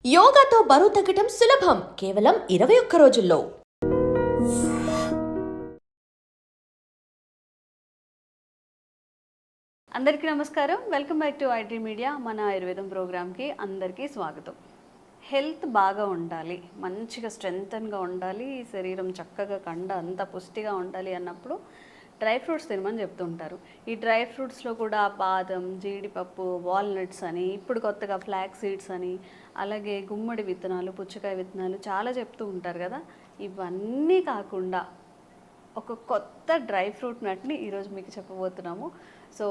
యోగాతో బరువు తగ్గటం సులభం కేవలం 21 రోజుల్లో. అందరికీ నమస్కారం. Welcome back to IT media. మన ఆయుర్వేదం ప్రోగ్రామ్కి అందరికీ స్వాగతం. హెల్త్ బాగా ఉండాలి, మంచిగా స్ట్రెంగ్తన్గా ఉండాలి, శరీరం చక్కగా కండ అంతా పుష్టిగా ఉండాలి అన్నప్పుడు డ్రై ఫ్రూట్స్ తినమని చెప్తుంటారు. ఈ డ్రై ఫ్రూట్స్లో కూడా బాదం, జీడిపప్పు, వాల్నట్స్ అని, ఇప్పుడు కొత్తగా ఫ్లాక్ సీడ్స్ అని, అలాగే గుమ్మడి విత్తనాలు, పుచ్చకాయ విత్తనాలు చాలా చెప్తూ ఉంటారు కదా. ఇవన్నీ కాకుండా ఒక కొత్త డ్రై ఫ్రూట్ నట్ని ఈరోజు మీకు చెప్పబోతున్నాము. సో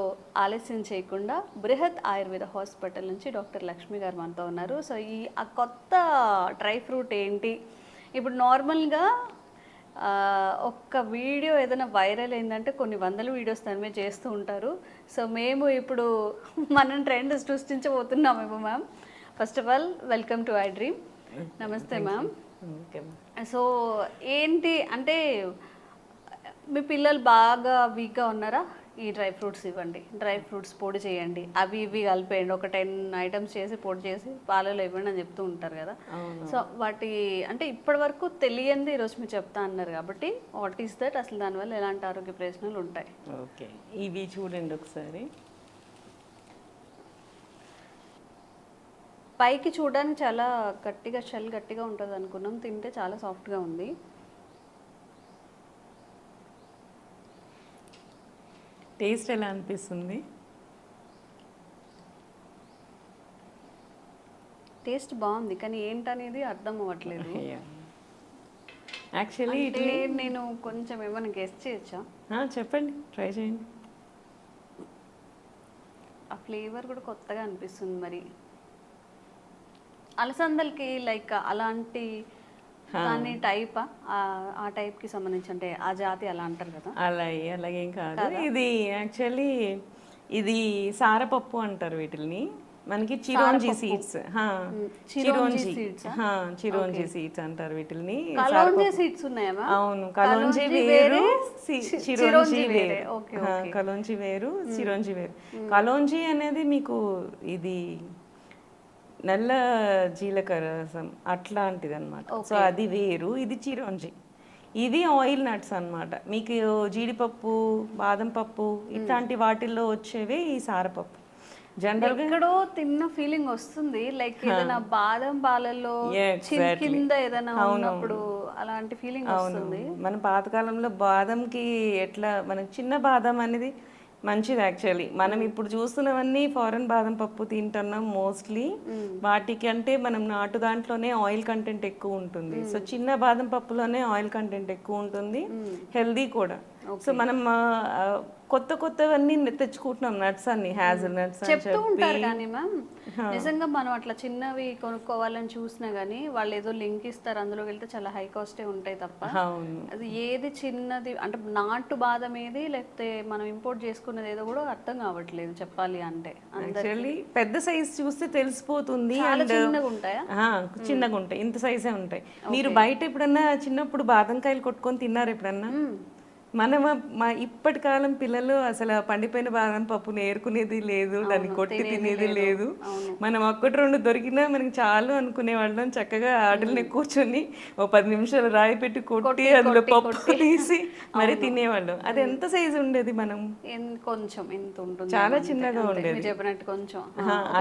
ఆలస్యం చేయకుండా బృహత్ ఆయుర్వేద హాస్పిటల్ నుంచి డాక్టర్ లక్ష్మి గారు మనతో ఉన్నారు. సో ఆ కొత్త డ్రై ఫ్రూట్ ఏంటి? ఇప్పుడు నార్మల్గా ఒక్క వీడియో ఏదైనా వైరల్ అయిందంటే కొన్ని వందల వీడియోస్ దాని మీద చేస్తూ ఉంటారు. సో మేము ఇప్పుడు మనం ట్రెండ్ సృష్టించబోతున్నామేమో ma'am. First of all welcome to iDream. నమస్తే మ్యామ్. సో ఏంటి అంటే మీ పిల్లలు బాగా వీక్గా ఉన్నారా? ఈ డ్రై ఫ్రూట్స్ ఇవ్వండి, డ్రై ఫ్రూట్స్ పొడి చేయండి, అవి ఇవి కలిపేయండి, ఒక 10 ఐటమ్స్ చేసి పొడి చేసి పాలలో ఇవ్వండి అని చెప్తూ ఉంటారు కదా. సో వాటి అంటే ఇప్పటి వరకు తెలియంది ఈరోజు మీరు చెప్తా అన్నారు కాబట్టి వాట్ ఈస్ దట్, అసలు దానివల్ల ఎలాంటి ఆరోగ్య ప్రయోజనాలు ఉంటాయి? ఓకే, ఇవి చూడండి ఒకసారి. పైకి చూడడానికి చాలా గట్టిగా షెల్ గట్టిగా ఉంటుంది అనుకున్నాం, తింటే చాలా సాఫ్ట్గా ఉంది. టేస్ట్ ఎలా అనిపిస్తుంది? టేస్ట్ బాగుంది, కానీ ఏంటనేది అర్థం అవ్వట్లేదు. యాక్చువల్లీ నేను కొంచెం ఏమైనా గెస్ట్ చేయొచ్చా? చెప్పండి, ట్రై చేయండి. ఆ ఫ్లేవర్ కూడా కొత్తగా అనిపిస్తుంది. మరి అలసందలకి లైక్ అలాంటి దాని టైపా, ఆ టైప్కి సంబంధించి అంటే ఆ జాతి అలా అంటారు కదా? అలాగేం కాదు. ఇది యాక్చువల్లీ ఇది సారపప్పు అంటారు వీటిని. మనకి చిరోంజి సీడ్స్, చిరోంజి సీడ్స్ అంటారు వీటిని. సీడ్స్ ఉన్నాయా? అవును, కలోంజి వేరు, చిరోంజి వేరు. కలోంజి వేరు, చిరోంజి వేరు. కలోంజి అనేది మీకు ఇది నల్ల జీలకర్ర రసం అట్లాంటిది అనమాట. సో అది వేరు, ఇది చిరోంజి. ఇది ఆయిల్ నట్స్ అనమాట. మీకు జీడిపప్పు, బాదం పప్పు ఇట్లాంటి వాటిల్లో వచ్చేవే ఈ సారపప్పు. జనరల్ గా ఎక్కడో తిన్న ఫీలింగ్ వస్తుంది, లైక్ ఏదైనా బాదం పాలల్లో కింద ఏదైనా ఉన్నప్పుడు అలాంటి ఫీలింగ్ వస్తుంది. మన పాతకాలంలో బాదంకి ఎట్లా మనకి చిన్న బాదం అనేది మంచిది. యాక్చువల్లీ మనం ఇప్పుడు చూస్తున్నవన్నీ ఫారెన్ బాదం పప్పు తింటున్నాం మోస్ట్లీ. వాటికి అంటే మనం నాటు దాంట్లోనే ఆయిల్ కంటెంట్ ఎక్కువ ఉంటుంది. సో చిన్న బాదం పప్పులోనే ఆయిల్ కంటెంట్ ఎక్కువ ఉంటుంది, హెల్దీ కూడా. సో మనం కొత్తవన్నీ తెచ్చుకుంటున్నాం, నట్స్ అన్ని, హ్యాజల్ నట్స్ చెప్తూ ఉంటారు. కానీ మ్యామ్ నిజంగా మనం అట్లా చిన్నవి కొనుక్కోవాలని చూసినా గానీ వాళ్ళు ఏదో లింక్ ఇస్తారు, అందులోకి వెళ్తే చాలా హై కాస్టే ఉంటాయి తప్ప అది ఏది చిన్నది అంటే నాటు బాదం ఏది లేకపోతే మనం ఇంపోర్ట్ చేసుకున్నది ఏదో కూడా అర్థం కావట్లేదు చెప్పాలి అంటే. పెద్ద సైజ్ చూస్తే తెలిసిపోతుంది. చిన్నగా ఉంటాయా? చిన్నగా ఉంటాయి, ఇంత సైజే ఉంటాయి. మీరు బయట ఎప్పుడన్నా చిన్నప్పుడు బాదం కాయలు కొట్టుకొని తిన్నారు ఎప్పుడన్నా? మా ఇప్పటి కాలం పిల్లలు అసలు పండిపోయిన బాదం పప్పుని ఏరుకునేది లేదు, దాన్ని కొట్టి తినేది లేదు. మనం 1-2 దొరికినా మనకి చాలు అనుకునే వాళ్ళం. చక్కగా ఆటల్ని కూర్చొని ఓ 10 నిమిషాలు రాయి పెట్టి కొట్టి అందులో పప్పు తీసి మరి తినేవాళ్ళం. అది ఎంత సైజు ఉండేది? మనం కొంచెం ఎంత ఉంటుంది, చాలా చిన్నగా ఉండేది, చెప్పినట్టు కొంచెం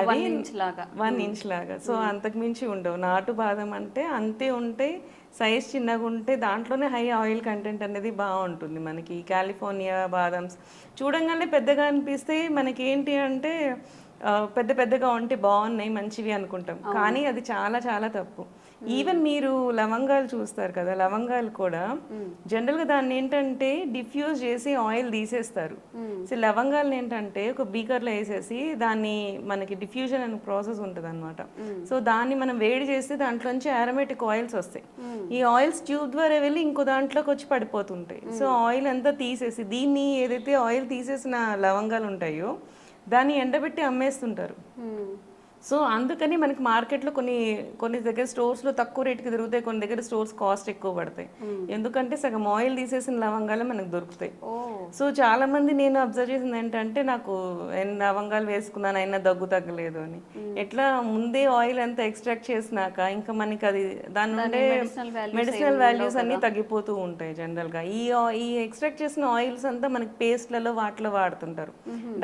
అది 1 ఇంచ్ లాగా. సో అంతకు మించి ఉండవు. నాటు బాదం అంటే అంతే ఉంటాయి, సైజ్ చిన్నగా ఉంటే దాంట్లోనే హై ఆయిల్ కంటెంట్ అనేది బాగుంటుంది. మనకి కాలిఫోర్నియా బాదమ్స్ చూడంగానే పెద్దగా అనిపిస్తే మనకి ఏంటి అంటే పెద్దగా ఉంటే బాగున్నాయి మంచివి అనుకుంటాం, కానీ అది చాలా చాలా తప్పు. ఈవెన్ మీరు లవంగాలు చూస్తారు కదా, లవంగాలు కూడా జనరల్గా దాన్ని ఏంటంటే డిఫ్యూజ్ చేసి ఆయిల్ తీసేస్తారు. సో లవంగాలను ఏంటంటే ఒక బీకర్లో వేసేసి దాన్ని మనకి డిఫ్యూజన్ అనే ప్రాసెస్ ఉంటుంది అనమాట. సో దాన్ని మనం వేడి చేస్తే దాంట్లోంచి అరోమేటిక్ ఆయిల్స్ వస్తాయి. ఈ ఆయిల్స్ ట్యూబ్ ద్వారా వెళ్ళి ఇంకో దాంట్లోకి వచ్చి పడిపోతుంటాయి. సో ఆయిల్ అంతా తీసేసి దీన్ని ఏదైతే ఆయిల్ తీసేసిన లవంగాలు ఉంటాయో దాన్ని ఎండబెట్టి అమ్మేస్తుంటారు. సో అందుకని మనకి మార్కెట్లో కొన్ని దగ్గర స్టోర్స్లో తక్కువ రేట్కి దొరుకుతాయి, కొన్ని దగ్గర స్టోర్స్ కాస్ట్ ఎక్కువ పడతాయి. ఎందుకంటే సగం ఆయిల్ తీసేసిన లవంగాలు మనకు దొరుకుతాయి. సో చాలా మంది నేను అబ్జర్వ్ చేసింది ఏంటంటే, నాకు ఎన్ని లవంగాలు వేసుకున్నాను అయినా దగ్గు తగ్గలేదు అని. ఎట్లా ముందే ఆయిల్ అంతా ఎక్స్ట్రాక్ట్ చేసినాక ఇంకా మనకి అది దాని నుండే మెడిసినల్ వాల్యూస్ అన్ని తగ్గిపోతూ ఉంటాయి జనరల్గా. ఈ ఎక్స్ట్రాక్ట్ చేసిన ఆయిల్స్ అంతా మనకి పేస్ట్లలో వాటిలో వాడుతుంటారు.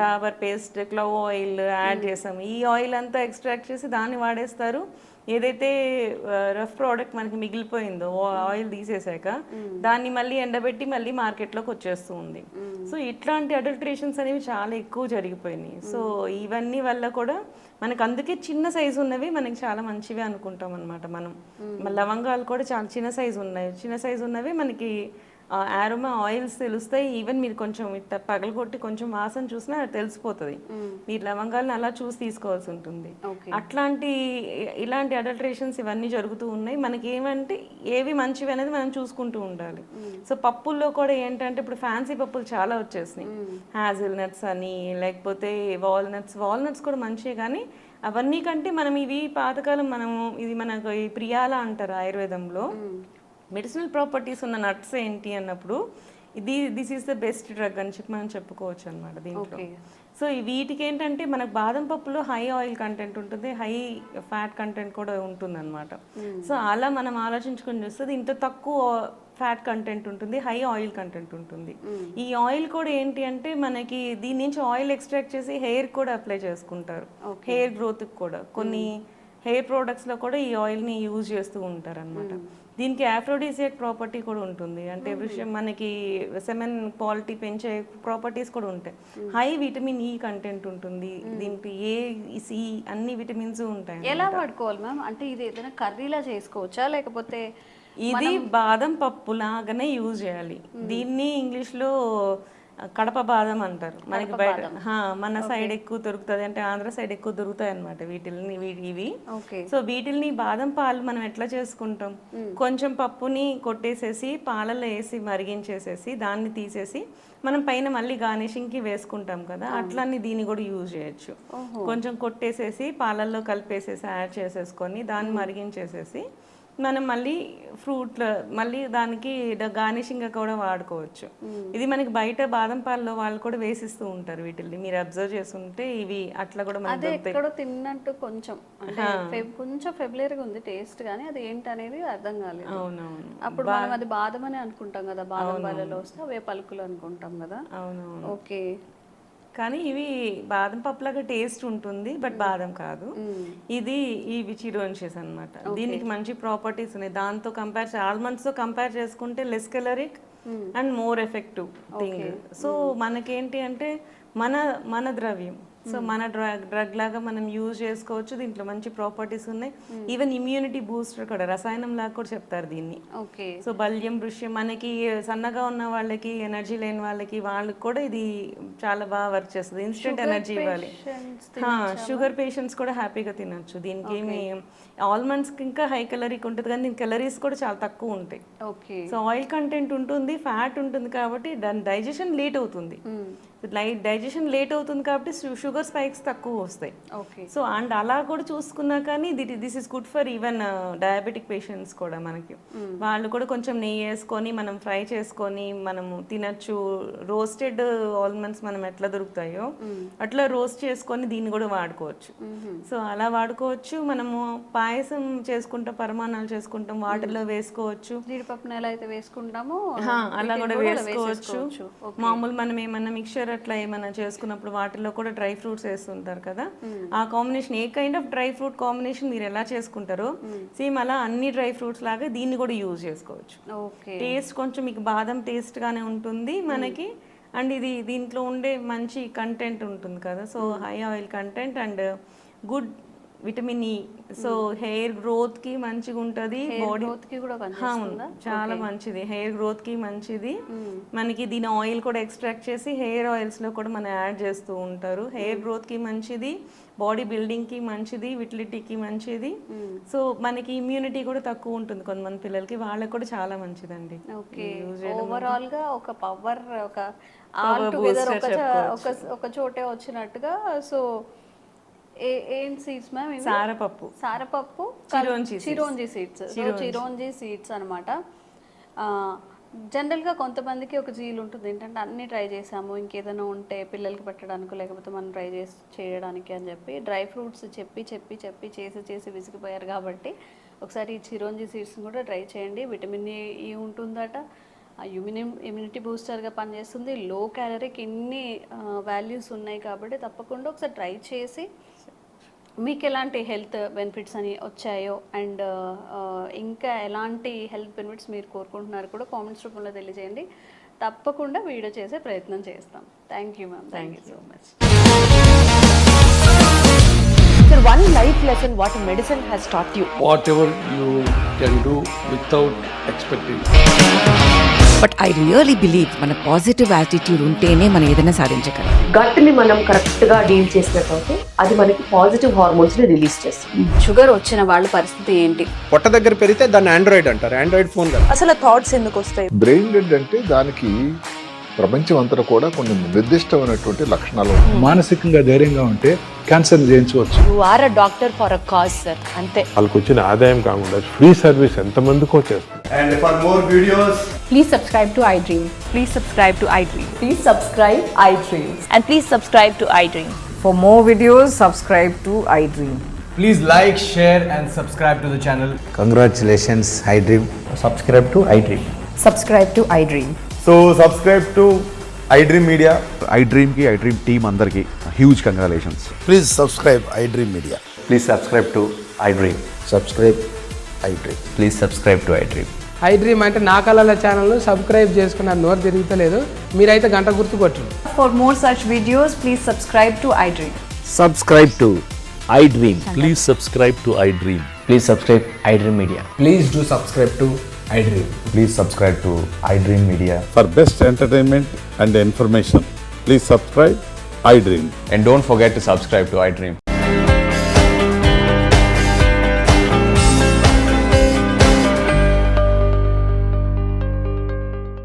Dabur paste, clove oil add చేసాం, ఈ ఆయిల్ అంతా ఎక్స్ట్రాక్ట్ చేసి దాన్ని వాడేస్తారు. ఏదైతే రఫ్ ప్రోడక్ట్ మనకి మిగిలిపోయిందో ఆయిల్ తీసేసాక దాన్ని మళ్ళీ ఎండబెట్టి మళ్ళీ మార్కెట్లోకి వచ్చేస్తూ ఉంది. సో ఇట్లాంటి అడల్ట్రేషన్స్ అనేవి చాలా ఎక్కువ జరిగిపోయినాయి. సో ఇవన్నీ వల్ల కూడా మనకు అందుకే చిన్న సైజు ఉన్నవి మనకి చాలా మంచివి అనుకుంటాం అనమాట. మనం లవంగాలు కూడా చాలా చిన్న సైజు ఉన్నాయి, చిన్న సైజు ఉన్నవి మనకి ఆరోమా ఆయిల్స్ తెలుస్తాయి. ఈవెన్ మీరు కొంచెం ఇట్లా పగలగొట్టి కొంచెం వాసన చూసినా తెలిసిపోతుంది. మీరు లవంగాలను అలా చూసి తీసుకోవాల్సి ఉంటుంది. ఇలాంటి అడల్ట్రేషన్స్ ఇవన్నీ జరుగుతూ ఉన్నాయి. మనకి ఏమంటే ఏవి మంచివి అనేది మనం చూసుకుంటూ ఉండాలి. సో పప్పుల్లో కూడా ఏంటంటే ఇప్పుడు ఫ్యాన్సీ పప్పులు చాలా వచ్చేసినాయి. హ్యాజిల్ నట్స్ అని, లేకపోతే వాల్నట్స్ కూడా మంచివే, కానీ అవన్నీ కంటే మనం ఇవి పాతకాలం ఇది మనకు ఈ ప్రియాల అంటారు ఆయుర్వేదంలో. మెడిసినల్ ప్రాపర్టీస్ ఉన్న నట్స్ ఏంటి అన్నప్పుడు this is the best drug అని చెప్పి మనం చెప్పుకోవచ్చు అనమాట దీంట్లో. సో వీటికి ఏంటంటే మనకు బాదం పప్పులో హై ఆయిల్ కంటెంట్ ఉంటుంది, హై ఫ్యాట్ కంటెంట్ కూడా ఉంటుంది అనమాట. సో అలా మనం ఆలోచించుకొని చూస్తే దీంట్లో తక్కువ ఫ్యాట్ కంటెంట్ ఉంటుంది, హై ఆయిల్ కంటెంట్ ఉంటుంది. ఈ ఆయిల్ కూడా ఏంటి అంటే మనకి దీని నుంచి ఆయిల్ ఎక్స్ట్రాక్ట్ చేసి హెయిర్ కూడా అప్లై చేసుకుంటారు, హెయిర్ గ్రోత్కి కూడా. కొన్ని హెయిర్ ప్రోడక్ట్స్లో కూడా ఈ ఆయిల్ని యూజ్ చేస్తూ ఉంటారు అనమాట. దీనికి ఆఫ్రోడిసియాక్ ప్రాపర్టీ కూడా ఉంటుంది, అంటే మనకి సెమెన్ క్వాలిటీ పెంచే ప్రాపర్టీస్ కూడా ఉంటాయి. హై విటమిన్ ఈ కంటెంట్ ఉంటుంది దీనికి, ఏ సి అన్ని విటమిన్స్ ఉంటాయి. ఎలా వాడుకోవాలి మ్యామ్? అంటే ఇది ఏదైనా కర్రీలా చేసుకోవచ్చా, లేకపోతే ఇది బాదం పప్పు లాగానే యూజ్ చేయాలి. దీన్ని ఇంగ్లీష్లో కడప బాదం అంటారు. మనకి బయట మన సైడ్ ఎక్కువ దొరుకుతుంది, అంటే ఆంధ్ర సైడ్ ఎక్కువ దొరుకుతాయి అనమాట ఇవి. సో వీటిల్ని బాదం పాలు మనం ఎట్లా చేసుకుంటాం, కొంచెం పప్పుని కొట్టేసేసి పాలల్లో వేసి మరిగించేసేసి దాన్ని తీసేసి మనం పైన మళ్ళీ గార్నిషింగ్కి వేసుకుంటాం కదా, అట్లన్నీ దీన్ని కూడా యూజ్ చేయొచ్చు. కొంచెం కొట్టేసేసి పాలల్లో కలిపేసేసి యాడ్ చేసేసుకొని దాన్ని మరిగించేసేసి మనం మళ్ళీ మళ్ళీ దానికి గార్నిషింగ్ కూడా వాడుకోవచ్చు. ఇది మనకి బయట బాదం పాలలో వాళ్ళు కూడా వేసిస్తూ ఉంటారు వీటిని, మీరు అబ్జర్వ్ చేస్తుంటే ఇవి అట్లా కూడా మనకి ఎక్కడో తిన్నట్టు కొంచెం ఫెమిలియర్గా ఉంది టేస్ట్, కానీ అది ఏంటనేది అర్థం కాలేదు. అవునవును, అప్పుడు మనం అది బాదం అని అనుకుంటాం కదా, బాదం పాలలో వస్తే అవే పలుకులు అనుకుంటాం కదా. అవునవును, ఓకే. కానీ ఇవి బాదం పప్పులాగా టేస్ట్ ఉంటుంది, బట్ బాదం కాదు. ఇవి చిరోన్షియస్ అనమాట. దీనికి మంచి ప్రాపర్టీస్ ఉన్నాయి. దాంతో ఆల్మండ్స్తో కంపేర్ చేసుకుంటే less caloric and more effective thing. So మనకేంటి అంటే మన ద్రవ్యం, సో మన డ్రగ్ లాగా మనం యూజ్ చేసుకోవచ్చు. దీంట్లో మంచి ప్రాపర్టీస్ ఉన్నాయి. ఈవెన్ ఇమ్యూనిటీ బూస్టర్ కూడా, రసాయనం లాగా కూడా చెప్తారు దీన్ని. సో బల్యం, వృష్యం, మనకి సన్నగా ఉన్న వాళ్ళకి, ఎనర్జీ లేని వాళ్ళకి కూడా ఇది చాలా బాగా వర్క్ చేస్తుంది. ఇన్స్టెంట్ ఎనర్జీ ఇవ్వాలి. షుగర్ పేషెంట్స్ కూడా హ్యాపీగా తినొచ్చు. దీనికి ఏమి ఆల్మండ్స్కి ఇంకా హై కలరీకి ఉంటుంది, కానీ దీని కలరీస్ కూడా చాలా తక్కువ ఉంటాయి. సో ఆయిల్ కంటెంట్ ఉంటుంది, ఫ్యాట్ ఉంటుంది, కాబట్టి దాని డైజెషన్ లేట్ అవుతుంది. డైజెషన్ లేట్ అవుతుంది కాబట్టి షుగర్ స్పైక్స్ తక్కువ వస్తాయి. సో అండ్ అలా కూడా చూసుకున్నా కానీ this is good for even diabetic patients కూడా. మనకి వాళ్ళు కూడా కొంచెం నెయ్యి వేసుకొని మనం ఫ్రై చేసుకొని మనము తినచ్చు. రోస్టెడ్ ఆల్మండ్స్ మనం ఎట్లా దొరుకుతాయో అట్లా రోస్ట్ చేసుకొని దీన్ని కూడా వాడుకోవచ్చు. సో అలా వాడుకోవచ్చు. మనము పాయసం చేసుకుంటాం, పరమాణాలు చేసుకుంటాం, వాటిలో వేసుకోవచ్చు. జీడిపప్పును ఎలా అయితే వేసుకుంటామో అలా కూడా వేసుకోవచ్చు. మామూలు మనం ఏమన్నా మిక్చర్ అట్లా ఏమైనా చేసుకున్నప్పుడు వాటిలో కూడా డ్రై ఫ్రూట్స్ వేస్తుంటారు కదా, ఆ combination A kind of dry fruit combination మీరు ఎలా చేసుకుంటారో సేమ్ అలా అన్ని డ్రై ఫ్రూట్స్ లాగా దీన్ని కూడా యూజ్ చేసుకోవచ్చు. టేస్ట్ కొంచెం మీకు బాదం టేస్ట్ గానే ఉంటుంది మనకి. అండ్ దీంట్లో ఉండే మంచి కంటెంట్ ఉంటుంది కదా, so high oil content and good vitamin E. So hair growth కి మంచిగా ఉంటుంది, బాడీ చాలా మంచిది, హెయిర్ గ్రోత్ కి మంచిది. మనకి దీని ఆయిల్ కూడా ఎక్స్ట్రాక్ట్ చేసి హెయిర్ ఆయిల్స్ లో కూడా మనం యాడ్ చేస్తూ ఉంటారు. హెయిర్ గ్రోత్ కి మంచిది, బాడీ బిల్డింగ్ కి మంచిది, విటిలిటీకి మంచిది. సో మనకి ఇమ్యూనిటీ కూడా తక్కువ ఉంటుంది కొంతమంది పిల్లలకి, వాళ్ళకి కూడా చాలా మంచిదండి. ఓవరాల్ గా ఒక పవర్, ఒక ఆల్ టుగెదర్ ఒక చోటే వచ్చినట్టుగా. సో ఏం సీడ్స్ మ్యామ్? సారపప్పు. సారపప్పు, చిరోంజి సీడ్స్. చిరోంజి సీడ్స్ అనమాట. జనరల్గా కొంతమందికి ఒక జీల్ ఉంటుంది ఏంటంటే అన్నీ ట్రై చేసాము, ఇంకేదైనా ఉంటే పిల్లలకి పెట్టడానికి లేకపోతే మనం ట్రై చేయడానికి అని చెప్పి డ్రై ఫ్రూట్స్ చెప్పి చేసి విసిగిపోయారు. కాబట్టి ఒకసారి ఈ చిరోంజి సీడ్స్ని కూడా ట్రై చేయండి. విటమిన్ ఈ ఉంటుందట, ఇమ్యూనిటీ బూస్టర్గా పనిచేస్తుంది, లో క్యాలరీకి ఇన్ని వాల్యూస్ ఉన్నాయి. కాబట్టి తప్పకుండా ఒకసారి ట్రై చేసి మీకు ఎలాంటి హెల్త్ బెనిఫిట్స్ అని వచ్చాయో అండ్ ఇంకా ఎలాంటి హెల్త్ బెనిఫిట్స్ మీరు కోరుకుంటున్నారు కూడా కామెంట్స్ రూపంలో తెలియజేయండి. తప్పకుండా వీడియో చేసే ప్రయత్నం చేస్తాం. Thank you ma'am. Thank you so much. Sir, one life lesson what medicine has taught you. Whatever you can do without expecting. But I really believe మన పాజిటివ్ యాటిట్యూడ్ ఉంటేనే మనం ఏదైనా సాధించగలం. గట్ని మనం కరెక్ట్గా డీల్ చేసినట్లయితే అది మనకి పాజిటివ్ హార్మోన్స్ని రిలీజ్ చేస్తుంది. షుగర్ వచ్చిన వాళ్ళ పరిస్థితి ఏంటి? పొట్ట దగ్గర పెరిగితే దాన్ని ఆండ్రాయిడ్ అంటారు, ఆండ్రాయిడ్ ఫోన్ కదా. అసలు థాట్స్ ఎందుకు వస్తాయి? బ్రెయిన్ డెడ్ అంటే దానికి ప్రపంచం అంతా కూడా కొన్ని నిర్దిష్టమైనటువంటి లక్షణాలు ఉంటాయి. మానసికంగా ధైర్యంగా ఉంటే క్యాన్సర్ జయించవచ్చు. You are a doctor for a cause, sir. అంతే. వాళ్ళకి వచ్చిన ఆదాయం కాకుండా ఫ్రీ సర్వీస్ ఎంతమందికో చేస్తారు. And for more videos, Please subscribe to iDream. Please subscribe to iDream. Please subscribe iDream. And please subscribe to iDream. For more videos, subscribe to iDream. please like, share and subscribe to the channel. Congratulations, iDream. Subscribe to iDream. Subscribe to iDream. So subscribe to iDream media. iDream కి iDream team అందరికి huge congratulations. Please subscribe iDream Media. Please subscribe to iDream. Subscribe iDream. Please subscribe to iDream. iDream అంటే నా కళల ఛానల్ను subscribe చేసుకున్నారు, నోరు తిరుగుతలేదు. మీరైతే గంట గుర్తు కొట్టండి. For more such videos, please subscribe to iDream. Subscribe to iDream. Please subscribe to iDream. Please subscribe iDream Media. Please do subscribe to iDream. Please subscribe to iDream Media. For best entertainment and information please subscribe iDream. And don't forget to subscribe to iDream.